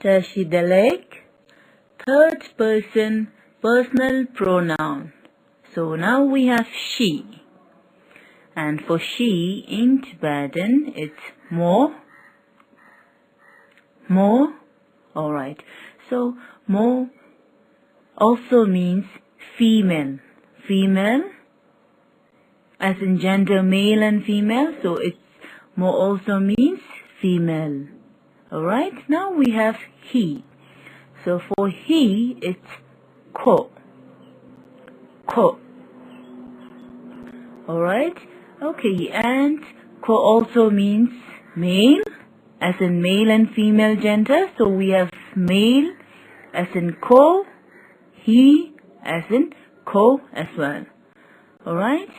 Tashidalek, third person personal pronoun. So now we have she. And for she in Tibetan, it's mo. Mo. Alright. So mo also means female. Female, as in gender male and female. So it's mo also means female. Alright. Now we have he. So for he, it's ko. Ko. Alright. Okay, and ko also means male, as in male and female gender. So we have male as in ko, he as in ko as well. Alright.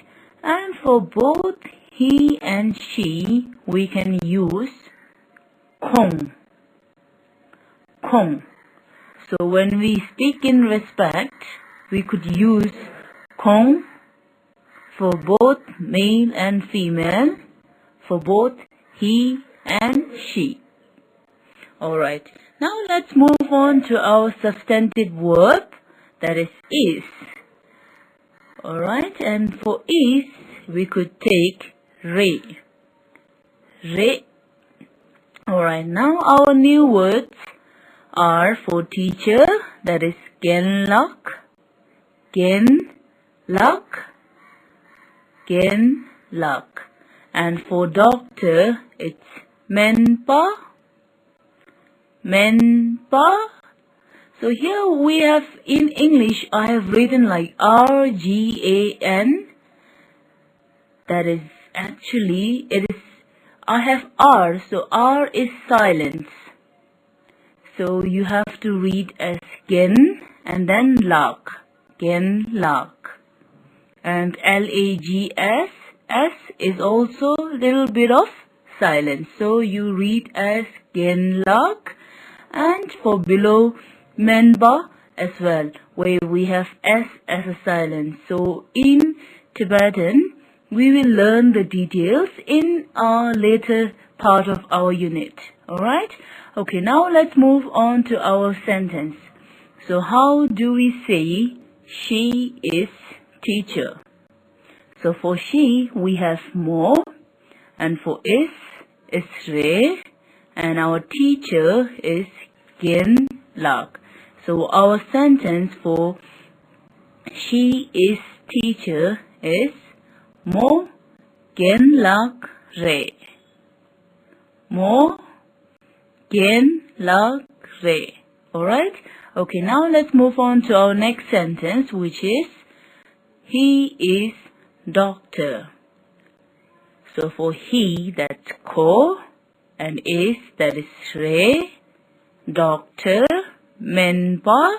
And for both he and she, we can use kong. Kong. So when we speak in respect, we could use kong for both male and female, for both he and she. Alright, now let's move on to our substantive verb, that is. Alright, and for is, we could take re. Re. Alright, now our new words are for teacher, that is genlak, genlak, genlak. And for doctor, it's menpa, menpa. So here we have, in English, I have written like RGAN. That is actually, I have R, so R is silence. So you have to read as gen and then lak, gen lak. And LAGS, S is also a little bit of silence. So you read as gen lak. And for below, menba as well, where we have S as a silence. So in Tibetan, we will learn the details in our later part of our unit. Alright? Okay, now let's move on to our sentence. So how do we say she is teacher? So for she, we have mo, and for is re, and our teacher is gen lak. So our sentence for she is teacher is mo gen lak re. Mo gen lak re. Alright? Okay, now let's move on to our next sentence, which is he is doctor. So for he, that's ko, and is, that is re, doctor, menpa,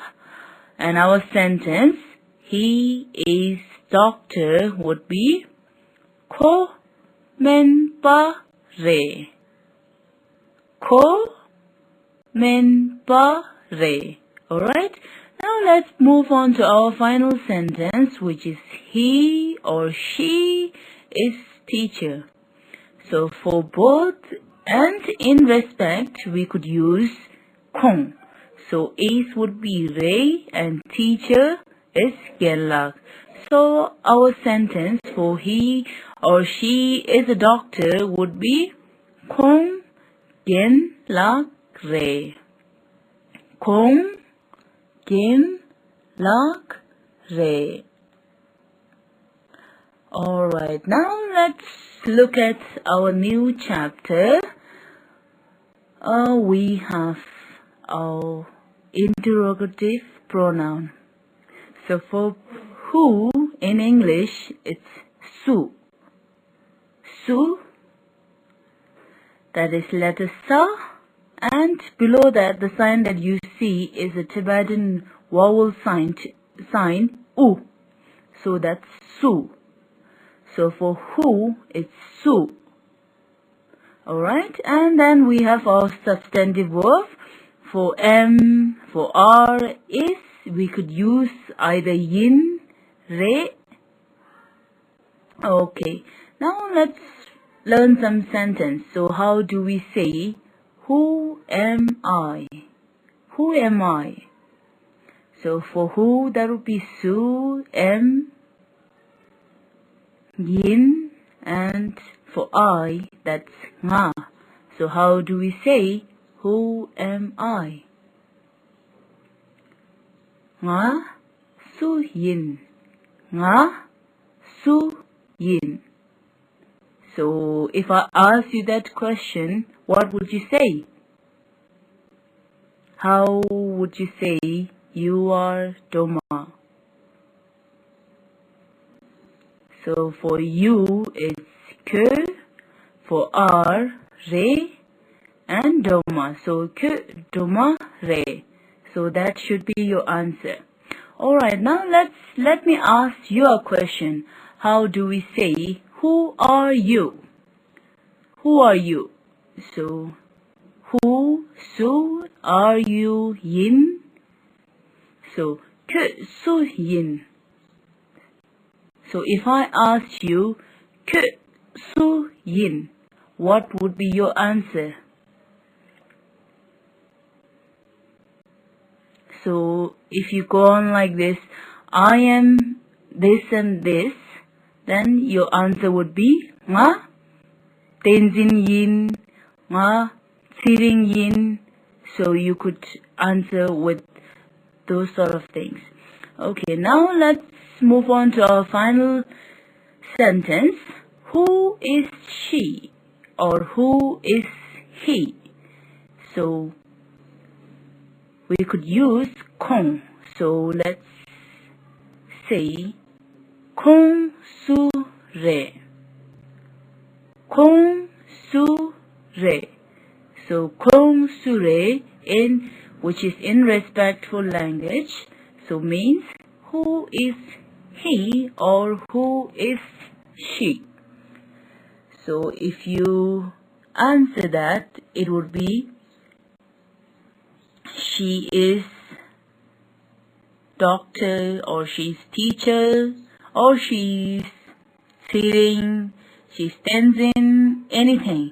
and our sentence, he is doctor, would be ko menpa re. Ko menpa re. Alright? Now let's move on to our final sentence, which is he or she is teacher. So for both and in respect, we could use kong. So is would be re and teacher is genlak. So our sentence for he or she is a doctor would be kong genlak re. Kong genlak re. Alright, now let's look at our new chapter. We have our interrogative pronoun. So for who in English, it's su. Su. That is letter sa. And below that, the sign that you see is a Tibetan vowel sign u. So that's su. So for who, it's su. Alright, and then we have our substantive verb. For M, for R, is, we could use either yin, re. Okay, now let's learn some sentence. So how do we say, who am I? Who am I? So for who, that would be su, am, yin, and for I, that's nga. So how do we say, who am I? Nga su yin. Nga su yin. So if I ask you that question, what would you say? How would you say you are Doma? So for you, it's ke, for R, re, and Doma. So ke, Doma, re. So that should be your answer. Alright, now let me ask you a question. How do we say, who are you? Who are you? So, who, su, are you, yin? So, ke, su, yin. So if I ask you, ke, su, yin, what would be your answer? So if you go on like this, I am this and this, then your answer would be nga tenzin yin, nga siring yin. So you could answer with those sort of things. Okay, now let's move on to our final sentence. Who is she or who is he? So we could use kong. So let's say kong su re. Kong su re. So kong su re, which is in respectful language, so means who is he or who is she. So if you answer that, it would be she is doctor, or she's teacher, or she's sitting, she's tenzin, anything.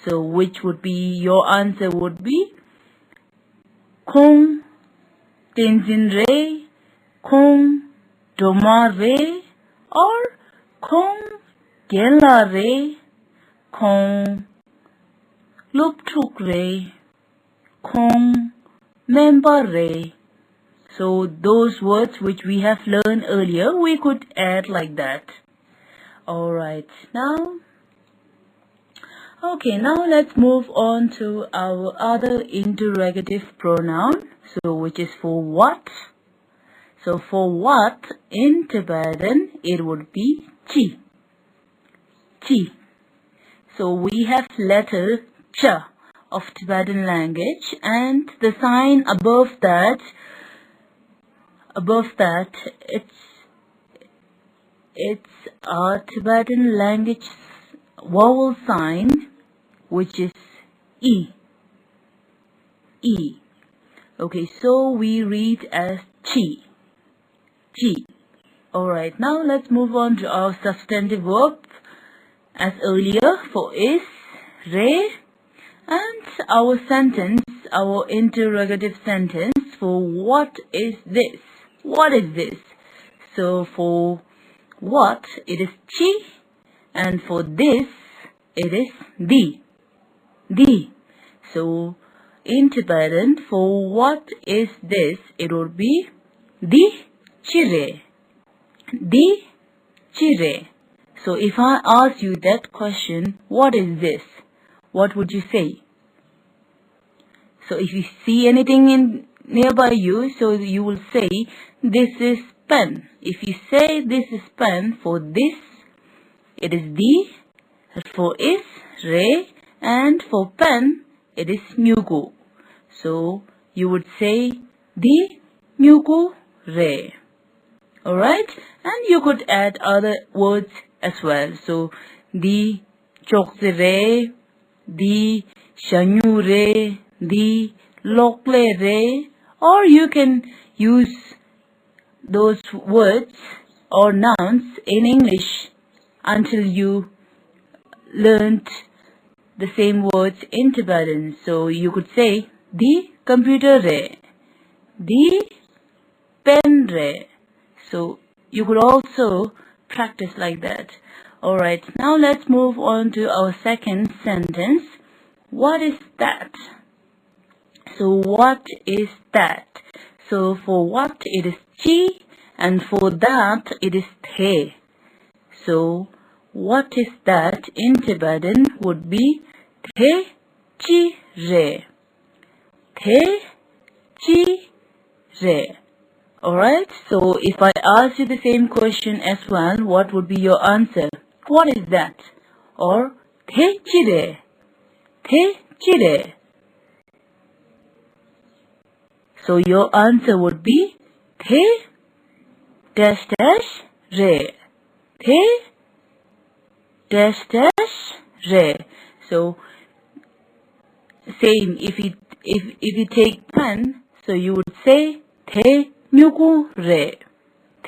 So which would be your answer would be kong tenzin re, kong doma re, or kong gela re, kong luptruk re, kong member re. So those words which we have learned earlier, we could add like that. Alright, now let's move on to our other interrogative pronoun, so which is for what. So for what in Tibetan, it would be chi. Chi. So we have letter cha of Tibetan language, and the sign above that, it's a Tibetan language vowel sign, which is E. E. Okay, so we read as chi. Chi. Alright, now let's move on to our substantive verb as earlier for is, re, and our sentence, our interrogative sentence for what is this? What is this? So for what, it is chi, and for this, it is di. Di. So in Tibetan, for what is this, it would be di chire. Di chire. So if I ask you that question, what is this? What would you say? So if you see anything in nearby you, so you will say, this is pen. If you say this is pen, for this, it is di, for is, re, and for pen, it is nyugu. So you would say di nyugu re. Alright? And you could add other words as well. So di chokse re, di shanyu re, di lokle re, or you can use those words or nouns in English until you learned the same words in Tibetan. So you could say di computer re, Di pen re. So you could also practice like that. Alright, now let's move on to our second sentence. What is that? So what is that? So for what it is chi, and for that it is the. So what is that in Tibetan would be the chi re. The chi re. Alright, so if I ask you the same question as well, what would be your answer? What is that? Or the chi re. The chi re. So your answer would be the dash dash re. The dash dash re. So same, if you take pen, so you would say the nyuku re.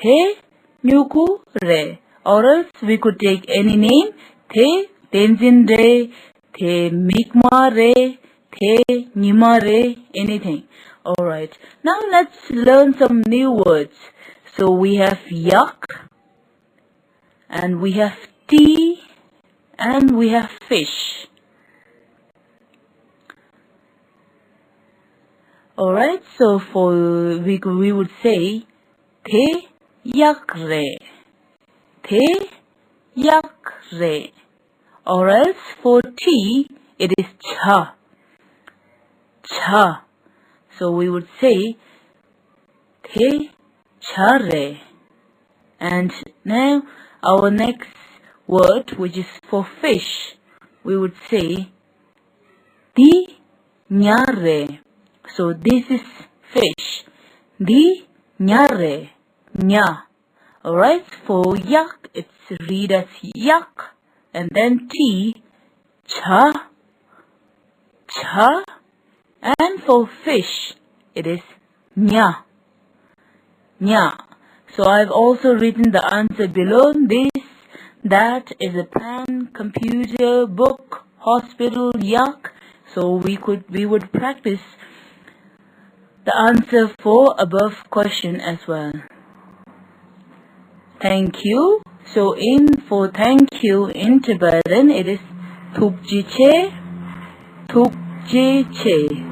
The nyuku re. Or else we could take any name, the tenzin re, the mikma re, the nima re, anything. Alright, now let's learn some new words. So we have yak, and we have tea, and we have fish. Alright, so for we would say the yak re. The yak re. Or else for tea it is cha. Cha. So we would say the cha re. And now our next word, which is for fish, we would say di nya re. So this is fish. Di nya re. Nya. Alright, for yak, it's read as yak. And then tea, cha. Cha. And for fish, it is nya. Nya. So I've also written the answer below. That is a pen, computer, book, hospital, yak. So we would practice the answer for above question as well. Thank you. So for thank you in Tibetan, it is thukji che, thukji che.